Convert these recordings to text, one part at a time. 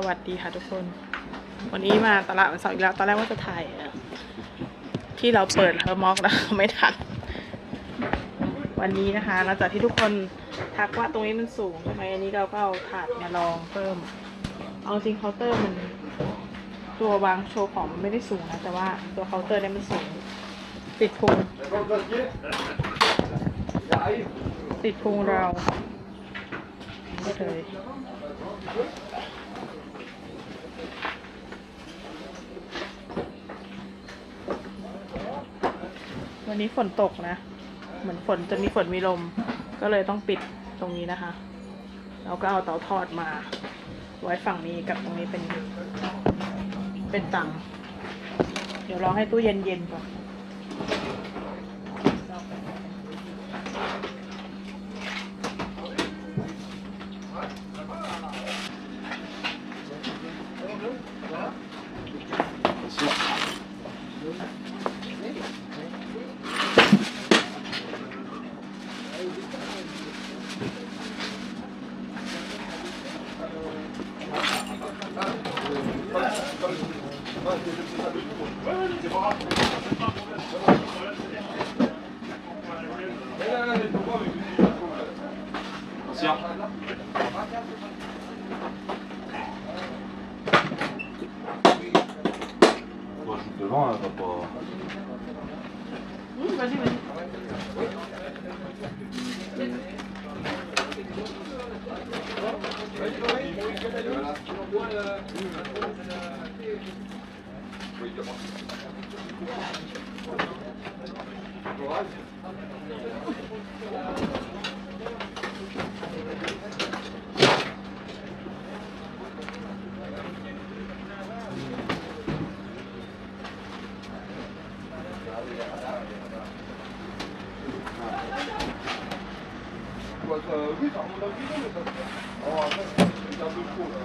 วัสดีค่ะทุกคนวันนี้มาตลาดวันเสาร์อีกแล้วตอนแรกว่าจะถ่ายที่เราเปิดเฮอร์ม็อกนะไม่ทันวันนี้นะคะหลังจากที่ทุกคนทักว่าตรงนี้มันสูงใช่ไหมอันนี้เราก็เอาถาดมาลองเพิ่มเอาจริงเคาน์เตอร์มันตัววางโชว์ของมันไม่ได้สูงนะแต่ว่าตัวเคาน์เตอร์เนี่ยมันสูงติดพุงเราไม่เคยวันนี้ฝนตกนะเหมือนฝนจะมีฝนมีลมก็เลยต้องปิดตรงนี้นะคะแล้วก็เอาเตาทอดมาไว้ฝั่งนี้กับตรงนี้เป็นตังเดี๋ยวรอให้ตู้เย็นก่อนDevant, elle va pas. Vas-y. Oui, ça remonte un petit peu, mais ça. Oh, après, c'est un peu trop là.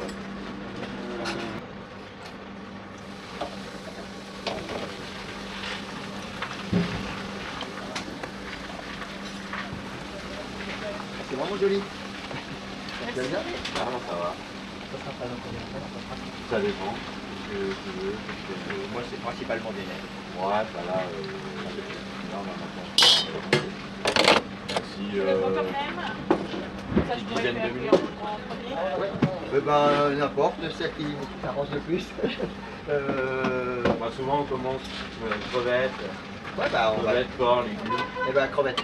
C'est vraiment joli. Tu aimes bien? Ah, ça va. Ça sera pas dans combien de temps? Ça dépend. Tu veux. Moi, c'est principalement des neiges. Ouais, bah là, on a maintenant. Si, une dizaine de minutes. Ouais. Ben, n'importe, celle qui s'arrange le plus. Bah, souvent, on commence crevettes. Ouais, bah, on va. Crevettes, porc, légumes. Eh ben, crevettes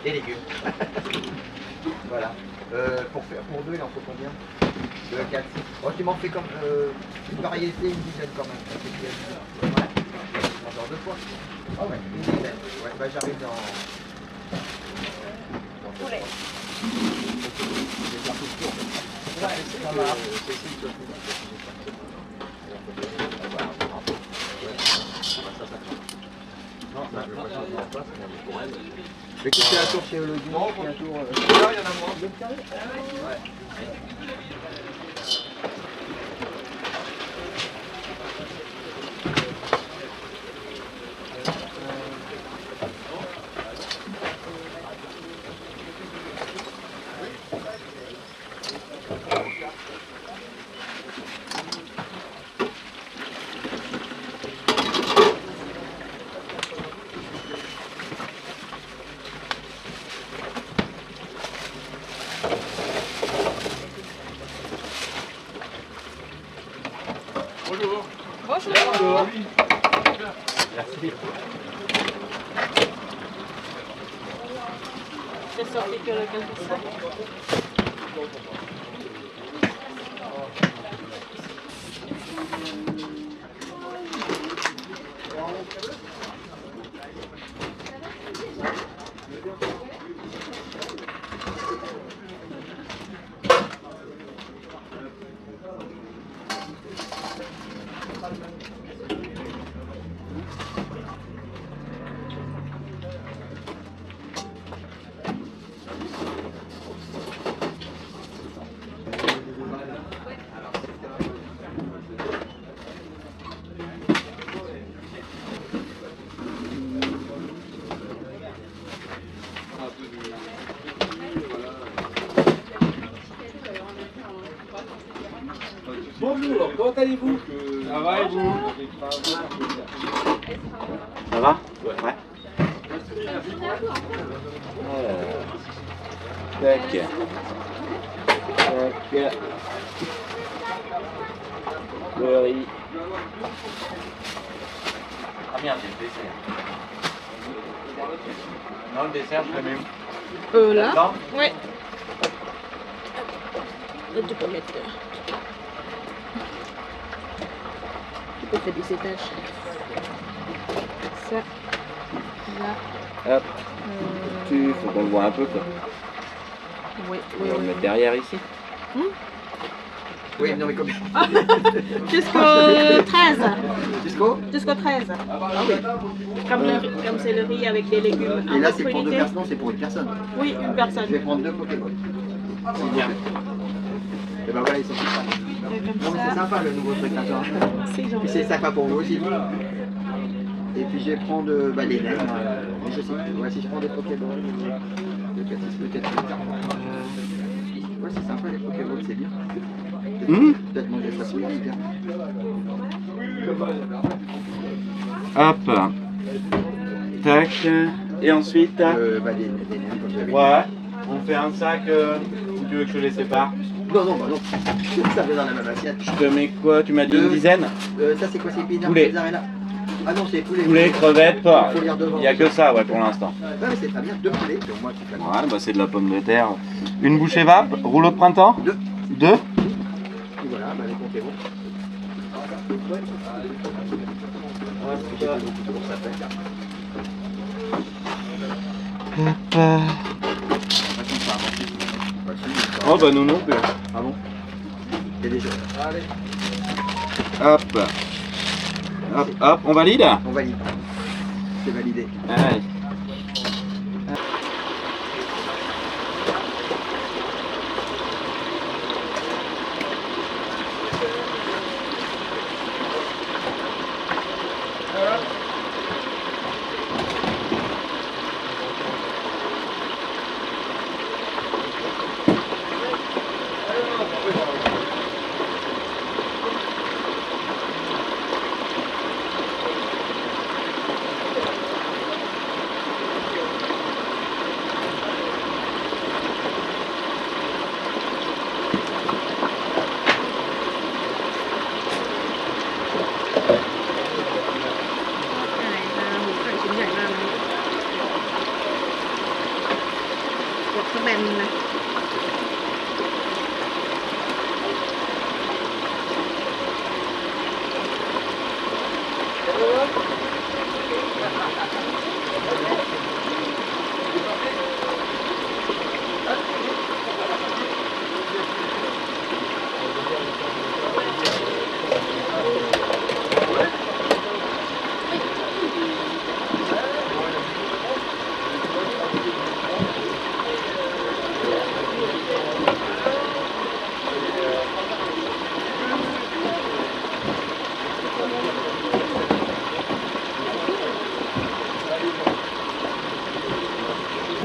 et légumes. Voilà. Pour deux, il en faut combien? 4. Bon, tu m'en fais comme une variété, une dizaine quand même. Ouais. Encore 2 fois. Ah ouais, une dizaine. Ouais, bah j'arrive dans. Poulet. Ça marche. Non, ça, je veux pas changer en place, mais pour elle. Mais que tu es un tour chez le légumes, Non, un tour. là, il y en a moins. Ouais. Bonjour. Bonjour. Merci. J'ai sorti que le quelques sacs. bonjour, comment allez-vous? Ça va et vous? Ça va? Ouais. Tac. Tac. Curry. Ah merde, j'ai le dessert. Non, le dessert, je le mets où? Là? Là? Ouais. Là, tu peux mettre. Tu peux faire des étages. Ça. Là. Hop. Tu faut qu'on le voit un peu quoi. Oui, On oui, va le oui. mettre derrière ici. Oui, non mais combien? Jusqu'au 13. Jusqu'au? Jusqu'au 13. Ah oui. Comme c'est le riz avec des légumes. Et un là peu c'est pour deux fruités. personnes, c'est pour une personne. Oui, une personne. Je vais prendre 2 Pokémon. C'est bien. Et ben voilà, ils sont tous sympas. Et comme Non mais c'est ça. sympa le nouveau truc là. C'est Et gentil. c'est sympa pour vous aussi. Et puis je vais prendre les nems. Mais je sais pas. Ouais, si je prends des Pokéballs, peut-être plus tard. Ouais, c'est sympa les Pokéballs, c'est bien. Peut-être manger ça plus vite. Hop. Tac. Et ensuite, Les nems comme j'avais. ouais. On fait un sac ou tu veux que je les sépare? Non, non, bah non. Ça va dans la même assiette. Je te mets quoi? Tu m'as dit une dizaine? Ça c'est quoi, c'est épinards, Poulet. mozzarella? Ah non, c'est poulet. Poulet, crevettes, pas. Faut lire devant. Il n'y a que ça ouais, pour l'instant. Ouais, mais c'est très bien, 2 poulets, pour moi tu fais. Ouais, bah c'est de la pomme de terre. Une bouchée vape, rouleau de printemps? 2. 2. Et voilà, bah les comptez bon. Ouais. J'ai fait beaucoup pour ça faire. Oh bah nous non plus. Ah bon? C'est déjà. Allez. Hop. Hop, hop, on valide? On valide. C'est validé. Allez.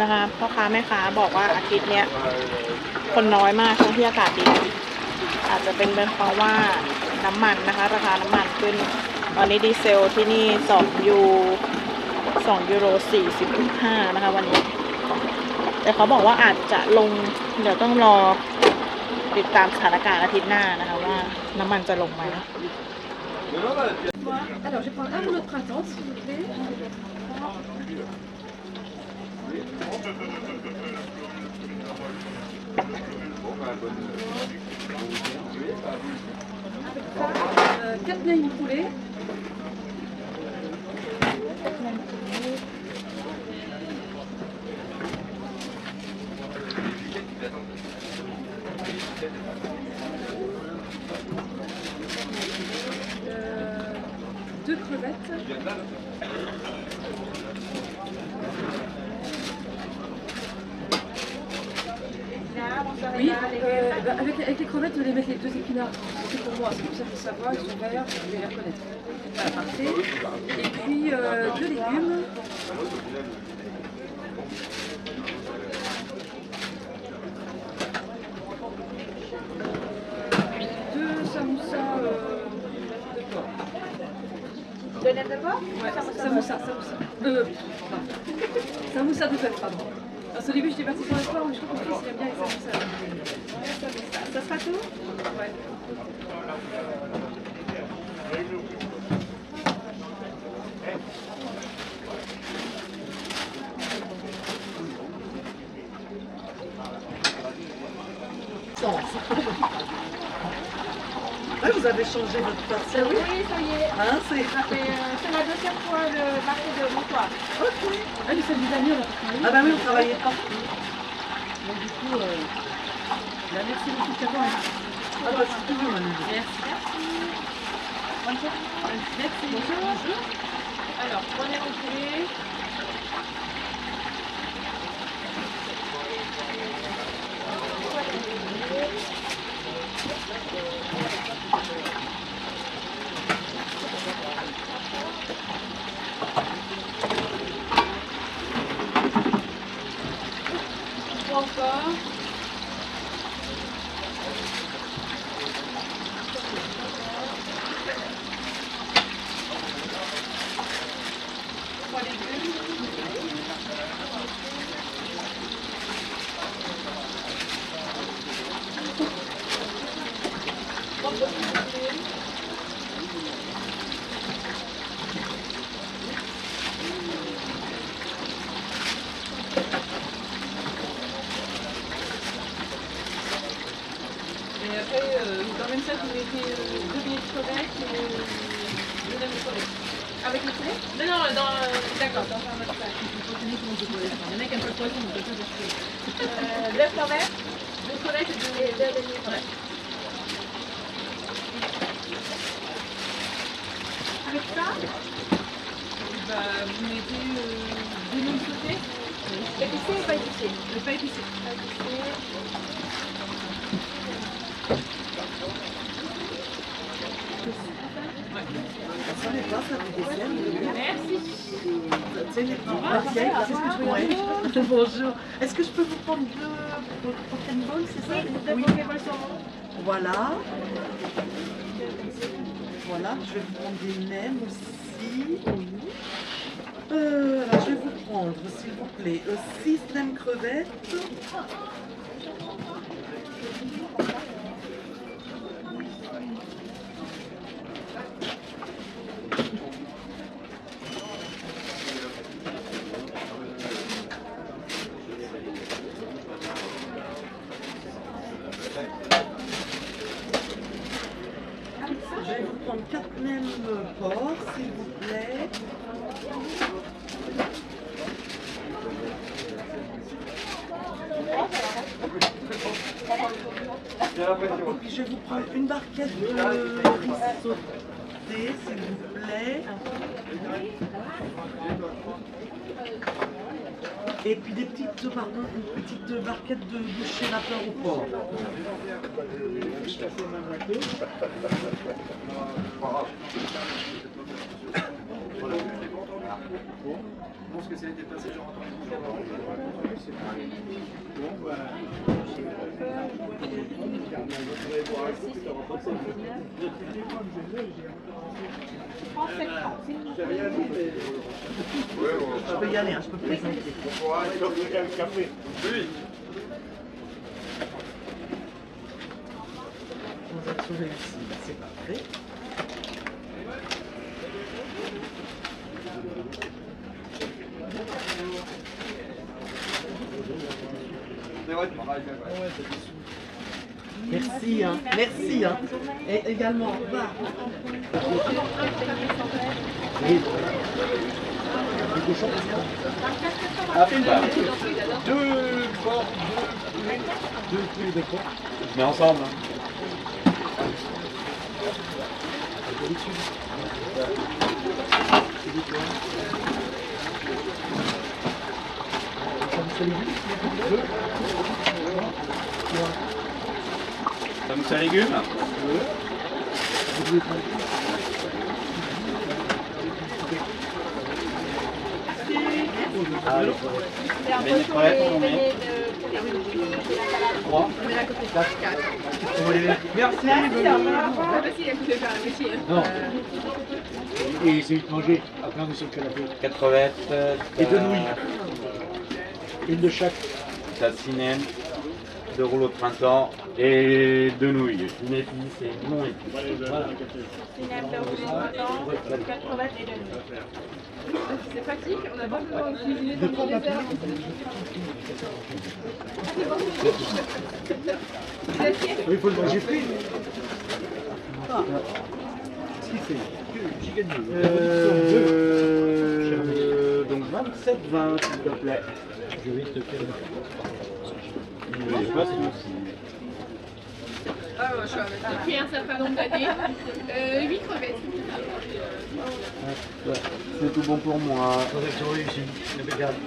นะคะพ่อค้าแม่ค้าบอกว่าอาทิตย์เนี้ยคนน้อยมากทั้งที่อากาศดีอาจจะเป็นเพราะว่าน้ำมันนะคะราคาน้ำมันขึ้นตอนนี้ดีเซลที่นี่2 ยูโร 45นะคะวันนี้แต่เขาบอกว่าอาจจะลงเดี๋ยวต้องรอติดตามสถานการณ์อาทิตย์หน้านะคะว่าน้ำมันจะลงไหม Alors, je vais prendre un rouleau de printemps, s'il vous plaît. Avec ça, 4 nains poulet. Deux crevettes. Oui, avec les crevettes, vous allez mettre les 2 épinards. C'est pour moi, c'est pour ça qu'il faut savoir, ils sont verts, je vais les reconnaître. Voilà, parfait. Et puis 2 légumes. samoussa de porc. De laine de porc? Ouais, samoussa. Samoussa de bœuf, pardon. Parce qu'au début, j'étais partie sur le porc, mais je crois que mon fils, il aime bien les samoussas. Ça sera tout? Ouais. Ah, vous avez changé votre façon. Oui, ça y est. Hein, c'est... C'est la deuxième fois le marché de Montoir. Ah, mais celle des amis, on a pas travaillé. Ah bah oui, on travaillait partout. Donc, du coup, merci beaucoup, Caro. Ah bah c'est toujours Manu. Merci. Bonjour. Merci. Bonjour. Alors, prenez mon poulet. Encore. Trois légumes. Et après, dans le même sac, vous mettez 2 billets de crevettes et 2 demi de crevettes. Avec le poulet? Non, d'accord, dans un autre sac. Il y en a qui aiment pas le poisson, donc ça, c'est 2 crevettes. 2 crevettes et 2 Et 2 demi de crevettes. Avec ça, Bah, vous mettez 2 lignes sautées. épicé ou pas épicé? Pas épicé. Pas épicé. Ça n'est pas, ça fait des scènes. Merci. Tu sais, les petits papiers, c'est ce que je voulais. Bonjour. Est-ce que je peux vous prendre deux Pokémon, c'est ça? Oui, de Pokémon saumon. Voilà. Voilà, je vais vous prendre des nems aussi. Alors, je vais vous prendre, s'il vous plaît, 6 nems crevettes. Je vais vous prendre 4 nems porc, s'il vous plaît. Et puis je vais vous prendre une barquette de riz sauté, s'il vous plaît. Et puis des petites, pardon, une petite barquette de bouchée vapeur au porc. Je peux y aller, hein, je peux présenter. Transaction réussie, c'est parfait. Merci, hein. Merci, hein. Et également, au revoir. Je mets ensemble. Samoussa légumes. C'est un Mais les peu crevettes, les on met. beignets de 3, 4. Merci. Non. Et essayez de manger. Après, on est sur le canapé. 80. Et 2 nouilles. Une de chaque. T'as Cinem, 2 rouleaux de printemps et 2 nouilles. Une épice et non épice. Voilà. C'est pratique, on n'a pas besoin de cuisiner pendant des heures. Oui, il faut le manger frit. Qu'est-ce qu'il fait? J'ai gagné. Donc 27-20 s'il te plaît. Je vais te faire J'ai pris un certain nombre d'années. 8 crevettes. C'est tout bon pour moi. correction réussie. Impeccable.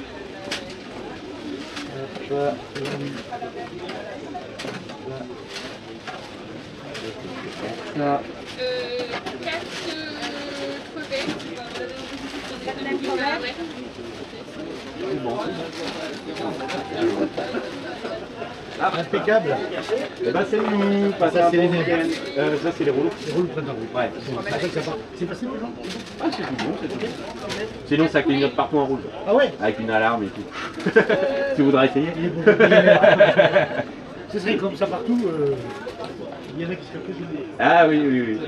Ça. 4 crevettes. C'est bon. Impeccable. Et bah c'est nous. Passez Ça, un c'est bon les week-end. Ça c'est les rouleaux. C'est roule printemps. Ouais. C'est passé maintenant? Ah c'est tout bon, c'est tout bon. Sinon ça clignote partout en rouge. Ah ouais? Avec une alarme et tout. Tu voudrais essayer? Ce serait comme ça partout. Il y en a qui se font que Ah oui, oui, oui.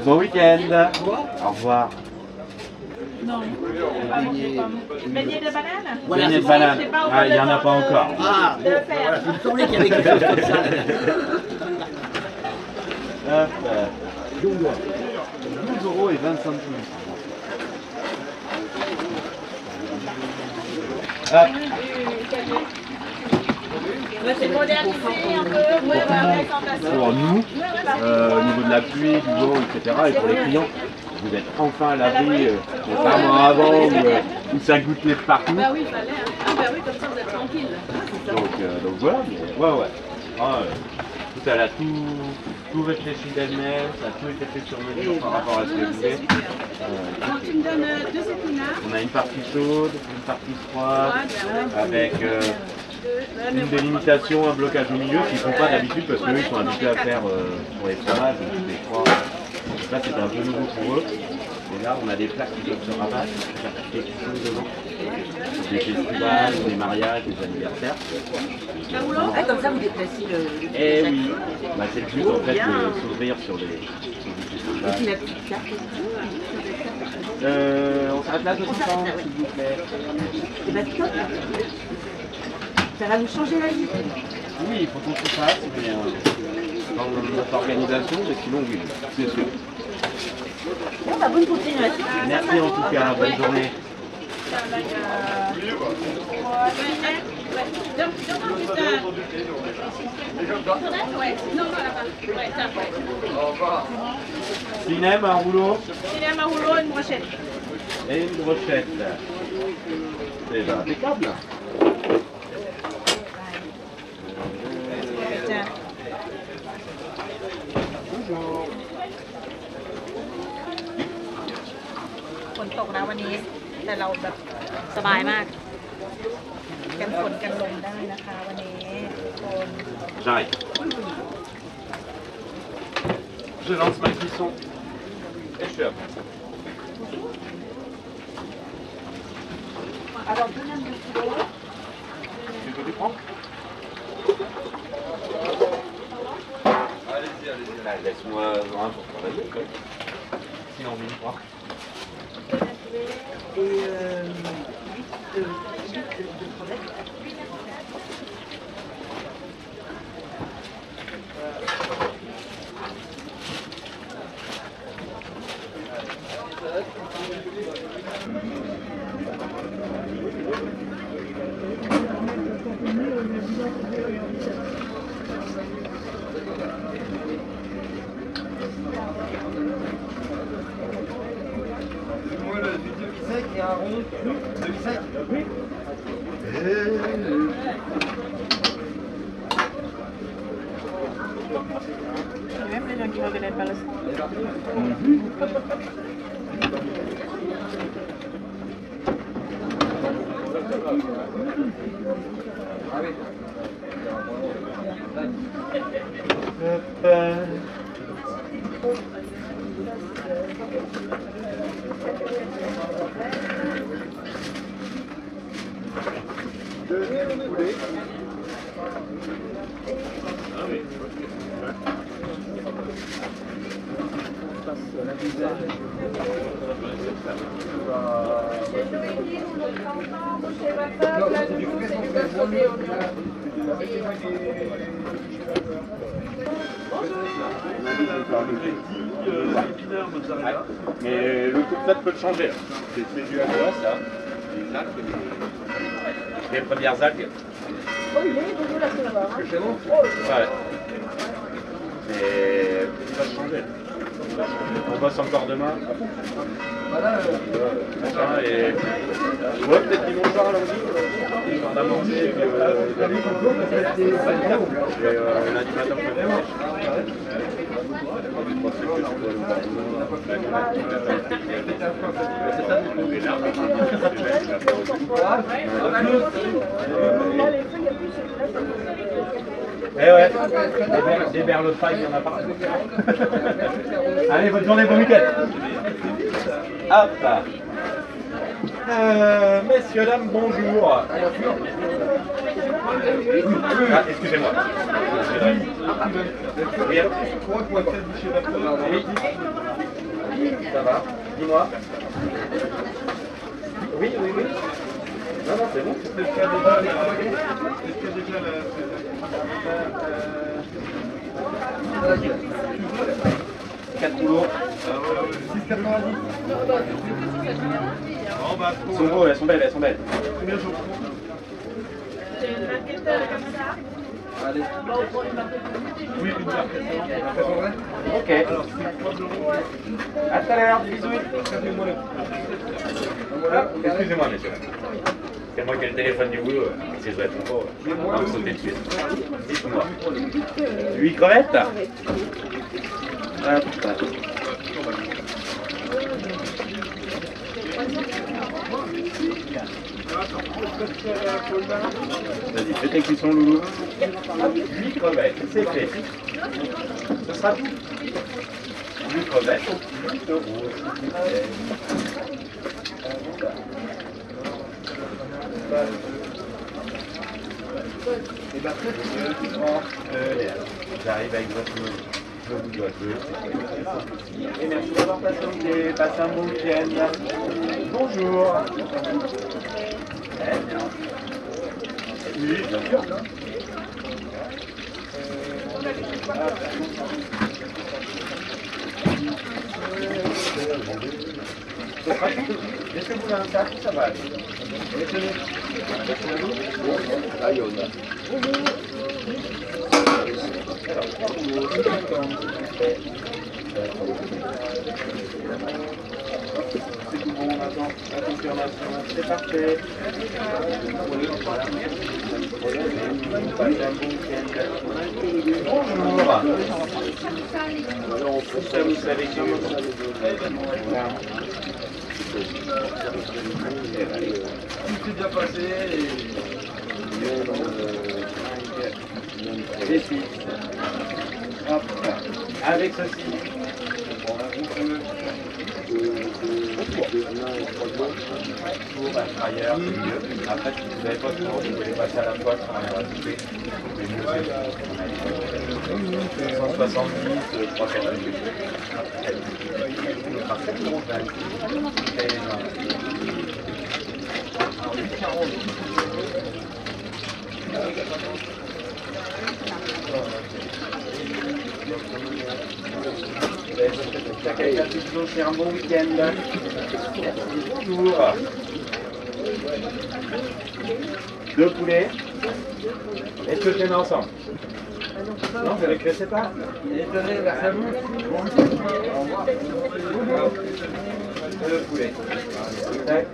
Bon week-end. Au revoir. Non. Beignet de banane? Beignet de banane. Ah, il n'y en a pas encore. Ah, De le faire. il me semblait qu'il y avait quelque chose comme ça. Hop. 12 € et 25 centimes. Hop. C'est modernisé un peu. Ouais, Pour nous, au niveau de la pluie, du vent, etc. Et pour les clients, vous êtes enfin à l'abri, contrairement à avant où ça goûtait partout. Bah oui, il fallait. Hein. Ah bah oui, comme ça vous êtes tranquille. Donc voilà, mais ouais. Ah, tout elle a tout réfléchi d'elle-même, ça a tout été fait sur mesure par rapport à ce qu'elle voulait. Donc tu me donnes 2 épinards. On a une partie chaude, une partie froide, avec une délimitation, un blocage au milieu qu'ils ne font pas d'habitude parce qu'eux ils sont habitués à faire pour les fromages, donc les froids. Là c'est un peu nouveau pour eux. Et là on a des plats qui peuvent se rabattre, faire quelque chose devant. Des festivals, des mariages, des anniversaires. Ah, comme ça, vous déplacez le Eh oui, bah, c'est le but en fait de s'ouvrir sur des festivals. Et puis la petite carte. On s'arrête là, s'il vous plaît. Et bah, top. Ça va vous changer la vie. Oui, il faut qu'on se fasse, mais dans notre organisation, mais sinon oui, c'est sûr. Bon, bah, bonne continuation. Merci en tout cas, bonne journée. Cinem, un rouleau Cinem, un rouleau, une brochette. et une brochette. C'est impeccable. Bonjour. ฝนตกนะวันนี้ แต่เราแบบสบายมาก กันฝนกันลมได้นะคะวันนี้คน J'arrive. Je lance ma cuisson. Et je suis là. Alors, donnez-moi le kilo. Tu veux du prendre? Allez-y. Laisse-moi un pour travailler. Sinon, on vient pas. Et 8 de crevettes. Moi, le demi-sec et un rond. Demi-sec? Oui. Même les gens qui ne reconnaissent pas le son. Deuxième poulet. On passe la dizaine. Non, c'est du poulet sans Mais le coup de pâte peut le changer. C'est dû à quoi ça? Les algues, les premières algues. Ouais. Mais ça va changer. On bosse encore demain. Machin, et ouais, peut-être dimanche soir lundi. On a mangé et puis lundi matin Eh ouais, des berles de paille, il y en a pas. Allez, bonne journée, bon week-end. Hop. Messieurs, dames, bonjour. Ah, excusez-moi. Oui, oui. Ça va. Dis-moi. Oui. Non, c'est bon. C'était le cas déjà. 4 rouleaux. 6,90. Elles sont beaux, elles sont belles, Combien je prends? C'est une maquette comme ça. Allez. Oui, une barquette. Ok. Alors, à tout à l'heure, bisous. Excusez-moi, messieurs. C'est moi qui ai le téléphone du boulot. Si je dois être trop, on va me sauter dessus. Dites-moi. 8 crevettes. Hop. Vas-y, fais tes cuissons, loulou. 8 crevettes, c'est fait. Ce sera tout. 8 crevettes, 8 euros. Et bien, j'arrive avec votre boîte. Et merci d'avoir patienté. Passez un bon week-end. Bonjour. Oui, bien sûr. Est-ce que vous avez un sac? Ça va aller. C'est tout bon, on attend la confirmation, c'est parfait. Bonjour. Ça, vous savez que Tout est bien passé les suites. Hop. Avec ceci. Pour un trailer, c'est mieux. Après, si vous n'avez pas de tour, vous pouvez passer à la poêle sans rien rajouter. Mais mieux, c'est 170, 3-4 minutes. Parfait, c'est un bon week-end. Bonjour. 2 poulets. Est-ce que je les mets ensemble? Non, vous ne les connaissez pas? Étonné, merci à vous. 2 poulets. Tac.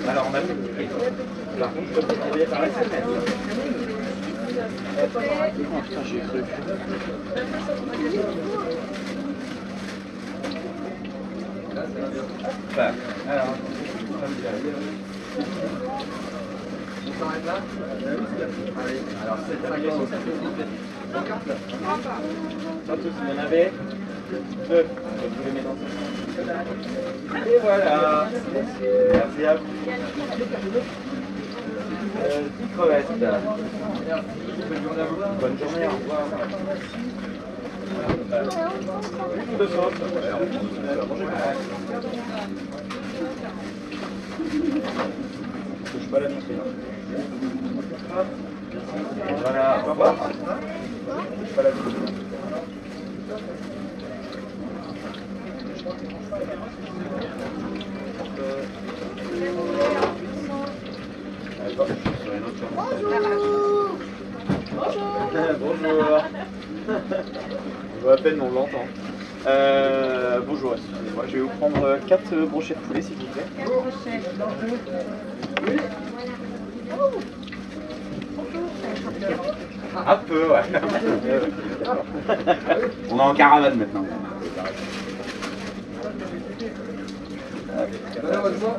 Alors on a fait. Par contre, je peux vous envoyer par SMS. Oh putain, j'ai cru. Alors. On s'arrête là? Allez, alors 7,50. Pas de soucis, il y en avait 2. Vous les mettez ensemble. Et voilà. Merci à vous. 10 crevettes. Bonne journée, au revoir. De sauce. Je touche pas la vitrine. Hop. Voilà, au revoir. Je touche pas la vitrine. Attends, je suis sur une autre chambre. Bonjour. On voit à peine, mais on l'entend. Bonjour, excusez-moi. Je vais vous prendre 4 brochettes poulet, s'il vous plaît. 4 brochettes, un peu, ouais. On est en caravane maintenant. Malheureusement.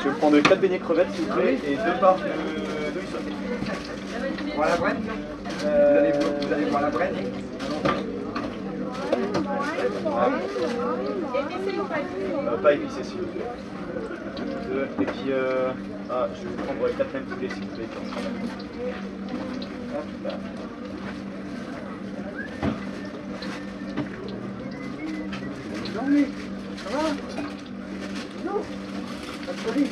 Je vais prendre 4 beignets crevettes s'il vous plaît et 2 parts de nouilles sautées. Voir la brenne? Vous allez voir la brenne? Pas épicé s'il vous plaît. 2 et puis je vais vous prendre 4 mêmes poulets s'il vous plaît. Hop là. Ça va? Non, pas de folie.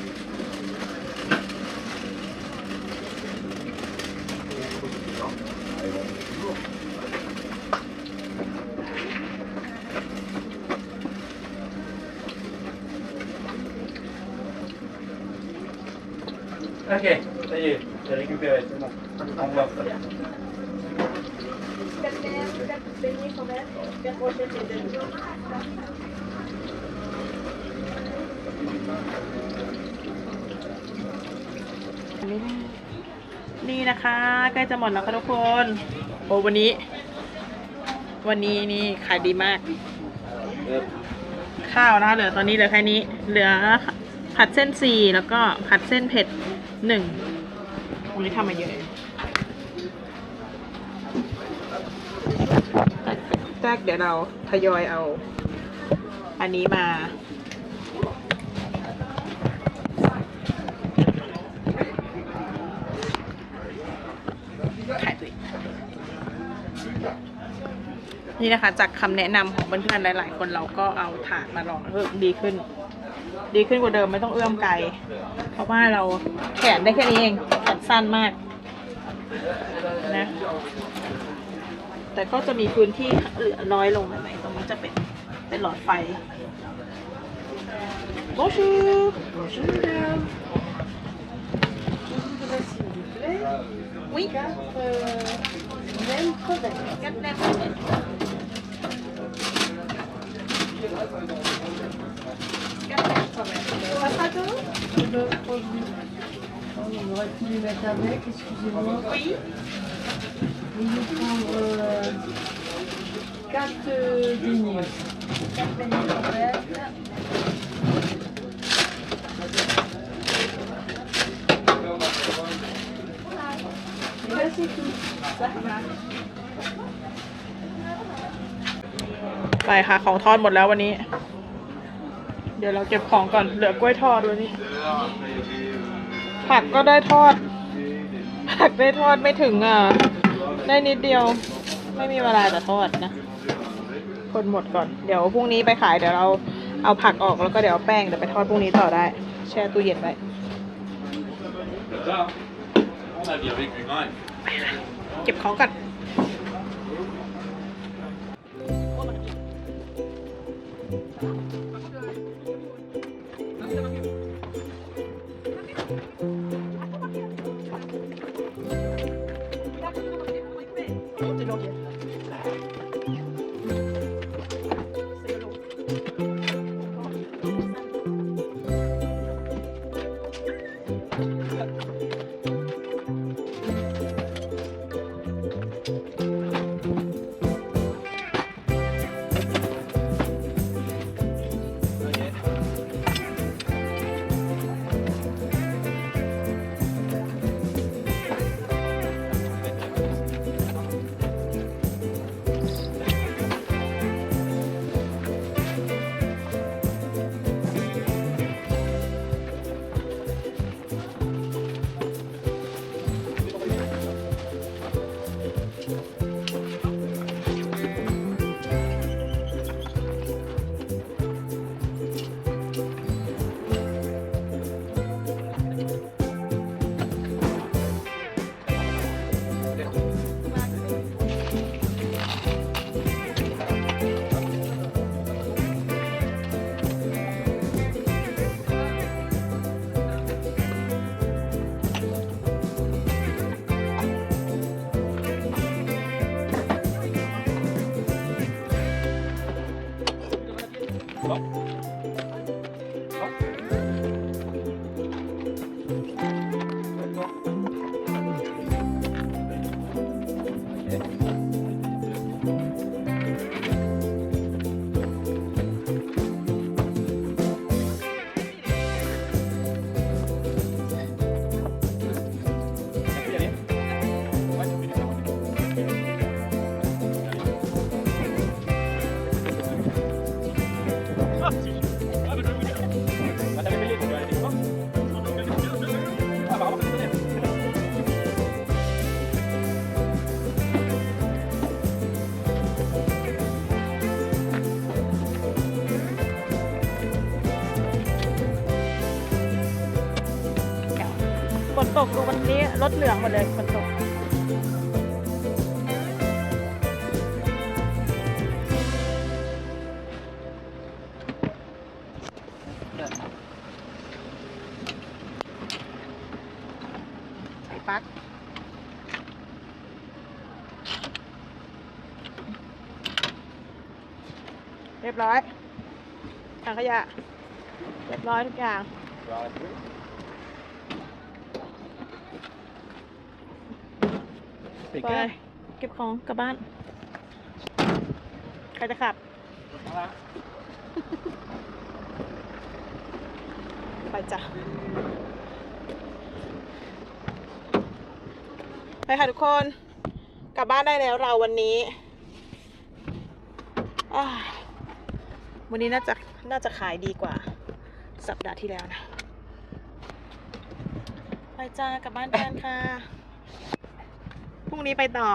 Ok, ça y est, j'ai récupéré, c'est bon. Au revoir. 4 beignets quand même, 4 brochettes et 2.นี่นะคะใกล้จะหมดแล้วค่ะทุกคนโอ้วันนี้นี่ขายดีมากข้าวนะคะเหลือตอนนี้เหลือแค่นี้เหลือผัดเส้น4แล้วก็ผัดเส้นเผ็ด1วันนี้ทำมาเยอะแรกเดี๋ยวเราทยอยเอาอันนี้มานี่นะคะจากคำแนะนำของเพื่อนๆหลายๆคนเราก็เอาถาดมาลองดีขึ้นกว่าเดิมไม่ต้องเอื้อมไกลเพราะว่าเราแขนได้แค่นี้เองแขนสั้นมากนะแต่ก็จะมีพื้นที่เหลือน้อยลงหน่อยตรงนี้จะเป็นหลอดไฟBonjour Bonjour madame Oui 4 mêmes crevettes 4 mêmes crevettes On aurait pu les mettre avec, excusez-moi. Oui. Je vais prendre 4 beignets. 4 beignets crevettes. Et là, c'est tout. Ça va. ไปค่ะของทอดหมดแล้ววันนี้เดี๋ยวเราเก็บของก่อนเหลือกล้วยทอดวันนี้ผักก็ได้ทอดไม่ถึงได้นิดเดียวไม่มีเวลาจะทอดนะคนหมดก่อนเดี๋ยวพรุ่งนี้ไปขายเดี๋ยวเราเอาผักออกแล้วก็เดี๋ยวเอาแป้งเดี๋ยวไปทอดพรุ่งนี้ต่อได้แช่ตู้เย็นไว้เก็บของก่อน ตกดูวันนี้รถเหลืองหมดเลยฝนตกใส่ปลั๊กเรียบร้อยถังขยะเรียบร้อยทุกอย่างไปเก็บของกลับบ้านใครจะขับ ไปจ้ะไปค่ะทุกคนกลับบ้านได้แล้วเราวันนี้วันนี้น่าจะขายดีกว่าสัปดาห์ที่แล้วนะไปจ้ากลับบ้านกันค่ะพรุ่งนี้ไปต่อ